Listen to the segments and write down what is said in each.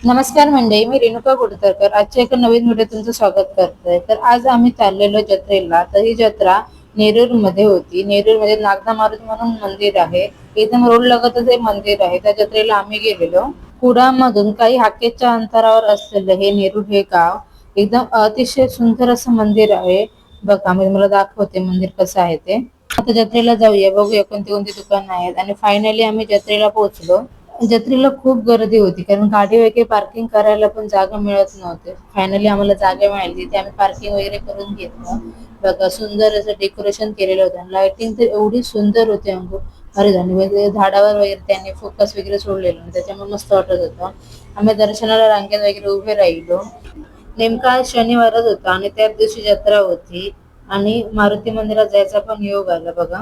नमस्कार मंडळी, मी रेणुका कुडतरकर आजच्या एका नवीन व्हिडिओ तुमचं स्वागत करते. तर आज आम्ही चाललेलो जत्रेला. तर ही जत्रा नेरूर मध्ये होती. नेरूर मध्ये नागदा मारुती म्हणून मंदिर आहे. एकदम रोड लगतच हे मंदिर आहे. त्या जत्रेला आम्ही गेलेलो. कुडामधून काही हाकेच्या अंतरावर असलेलं हे नेरूर हे गाव एकदम अतिशय सुंदर असं मंदिर आहे. बघा मी तुम्हाला दाखवते मंदिर कसं आहे ते. आता जत्रेला जाऊया, बघूया कोणती कोणती दुकानं आहेत. आणि फायनली आम्ही जत्रेला पोहोचलो. जत्रेला खूप गर्दी होती कारण गाडी वगैरे पार्किंग करायला पण जागा मिळत नव्हते. फायनली आम्हाला जागा मिळाली, तिथे आम्ही पार्किंग वगैरे करून घेतलं. बघा सुंदर असं डेकोरेशन केलेलं होतं. लाइटिंग तर एवढी सुंदर होती, अंगो अरे झाली वगैरे झाडावर वगैरे त्यांनी फोकस वगैरे सोडलेलं, त्याच्यामुळे मस्त वाटत होतं. आम्ही दर्शनाला रांगेत वगैरे उभे राहिलो. नेमका आज शनिवारच होता आणि त्याच दिवशी जत्रा होती आणि मारुती मंदिरात जायचा पण योग आला. बघा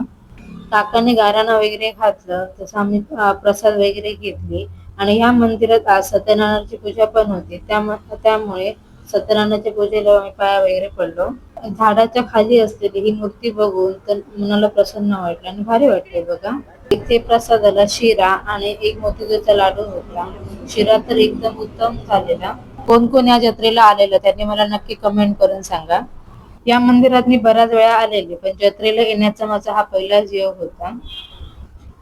काकाने गाराणं वगैरे घातलं, तसं आम्ही प्रसाद वगैरे घेतली. आणि ह्या मंदिरात आज सत्यनारायणाची पूजा पण होती, त्यामुळे सत्यनारायणाच्या पूजेला आम्ही पाया वगैरे पडलो. झाडाच्या खाली असलेली ही मूर्ती बघून तर मनाला प्रसन्न वाटलं आणि भारी वाटले. बघा इथे प्रसादाला शिरा आणि एक मोतीचूरचा लाडू होता. शिरा तर एकदम उत्तम झालेला. कोण कोण या जत्रेला आलेलं त्यांनी मला नक्की कमेंट करून सांगा. या मंदिरात मी बऱ्याच वेळा आलेले, पण जत्रेला येण्याचा माझा हा पहिलाच योग होता.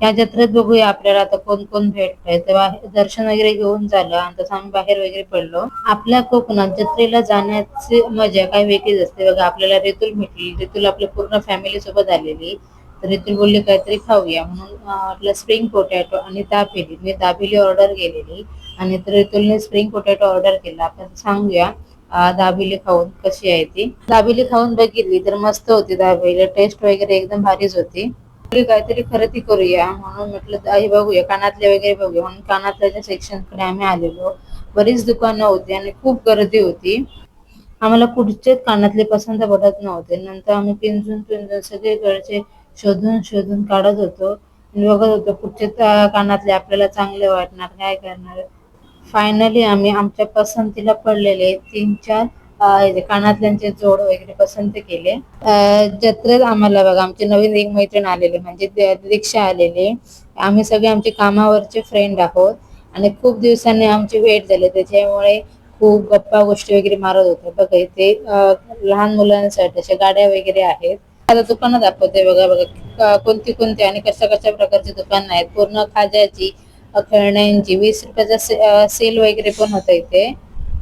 या जत्रेत बघूया आपल्याला आता कोण कोण भेटतंय. तेव्हा दर्शन वगैरे घेऊन झालं आणि तसं आम्ही बाहेर वगैरे पडलो. आपल्या कोकणात जत्रेला जाण्याची मजा काही वेगळीच असते. बघा आपल्याला रितुल भेटली. रितुल आपल्या पूर्ण फॅमिली सोबत आलेली. तर रितुल बोलली काहीतरी खाऊया म्हणून आपलं स्प्रिंग पोटॅटो आणि दाबेली, मी दाबेली ऑर्डर केलेली आणि तर रितुलने स्प्रिंग पोटॅटो ऑर्डर केला. आपण सांगूया दाबेली खाऊन कशी आहे ती. दाबेली खाऊन बघितली तर मस्त होती. दाबेली टेस्ट वगैरे एकदम भारीच होती. काहीतरी खरेदी करूया म्हणून म्हटलं आई बघूया कानातले वगैरे बघूया म्हणून कानातल्याच्या सेक्शन कडे आम्ही आलेलो. बरीच दुकानं होती आणि खूप गर्दी होती. आम्हाला कुठचेच कानातले पसंत पडत नव्हते. नंतर आम्ही पिंजून पिंजून सगळीकडचे शोधून शोधून काढत होतो आणि बघत होतो कुठचे कानातले आपल्याला चांगले वाटणार, काय करणार. फायनली आम्ही आमच्या पसंतीला पडलेले 3-4 कानातल्यांचे जोड वगैरे पसंत केले. जत्रेत आम्हाला बघा आमचे नवीन एक मैत्रीण आलेले, म्हणजे दीक्षा आलेले. आम्ही सगळे आमचे कामावरचे फ्रेंड आहोत आणि खूप दिवसांनी आमची भेट झाली, त्याच्यामुळे खूप गप्पा गोष्टी वगैरे मारत होतो. बघा इथे लहान मुलांसाठी अशा गाड्या वगैरे आहेत. आता दुकानं दाखवते. बघा बघा कोणती कोणती आणि कशा कशा प्रकारची दुकानं आहेत. पूर्ण खाज्याची, खेळण्यांची 20 रुपयाचा सेल वगैरे पण होता इथे.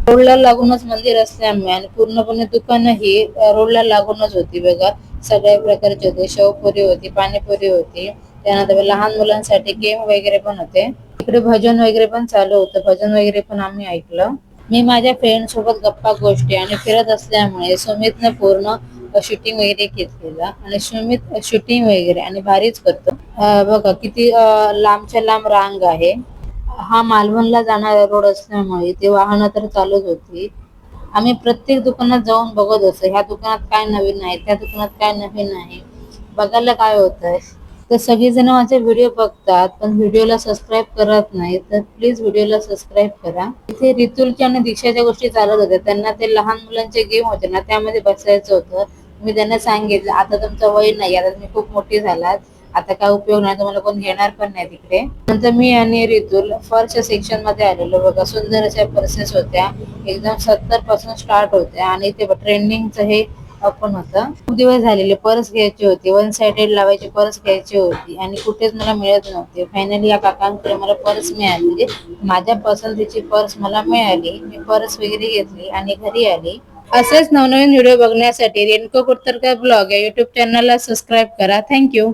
रोडला लागूनच मंदिर असल्यामुळे आणि पूर्णपणे दुकानं ही रोडला लागूनच होती. बघा सगळ्या प्रकारचे होते. शेवपुरी होती, पाणीपुरी होती, त्यानंतर लहान मुलांसाठी गेम वगैरे पण होते. इकडे भजन वगैरे पण चालू होतं. भजन वगैरे पण आम्ही ऐकलं. मी माझ्या फ्रेंड सोबत गप्पा गोष्टी आणि फिरत असल्यामुळे सुमितनं पूर्ण शूटिंग वगैरे घेतलेला आणि सुमित शूटिंग वगैरे आणि भारीच करतो. बघा किती लांबच्या लांब रांग आहे. हा मालवणला जाणारा रोड असल्यामुळे ते वाहनं तर चालूच होती. आम्ही प्रत्येक दुकानात जाऊन बघत असतो, ह्या दुकानात काय नवीन आहे, त्या दुकानात काय नवीन आहे, बघायला काय होतंय. तर सगळेजण माझे व्हिडिओ बघतात पण व्हिडिओला सबस्क्राईब करत नाही, तर प्लीज व्हिडिओला सबस्क्राईब करा. इथे रितुलच्या आणि दीक्षाच्या गोष्टी चालत होत्या. त्यांना ते लहान मुलांचे गेम होते ना, त्यामध्ये बसायचं होतं. मी त्यांना सांगितलं आता तुमचं वय नाही, आता तुम्ही खूप मोठी झालात, आता काय उपयोग नाही, तुम्हाला कोण घेणार पण नाही तिकडे. नंतर मी आणि रितुल फर्स्ट सेक्शन मध्ये आलेलो. बघा सुंदर अशा पर्सेस होत्या, एकदम 70 पासून स्टार्ट होत्या आणि ते ट्रेंडिंगचं हे पण होतं. खूप दिवस झालेले पर्स घ्यायची होती, वन साइडेड लावायची पर्स घ्यायची होती आणि कुठेच मला मिळत नव्हते. फायनली या काकांकडे मला पर्स मिळाली, म्हणजे माझ्या पसंतीची पर्स मला मिळाली. मी पर्स वगैरे घेतली आणि घरी आली. असेच नवनवीन व्हिडिओ बघण्यासाठी रेणुका कुडतरकर ब्लॉग या युट्यूब चॅनलला सबस्क्राईब करा. थँक्यू.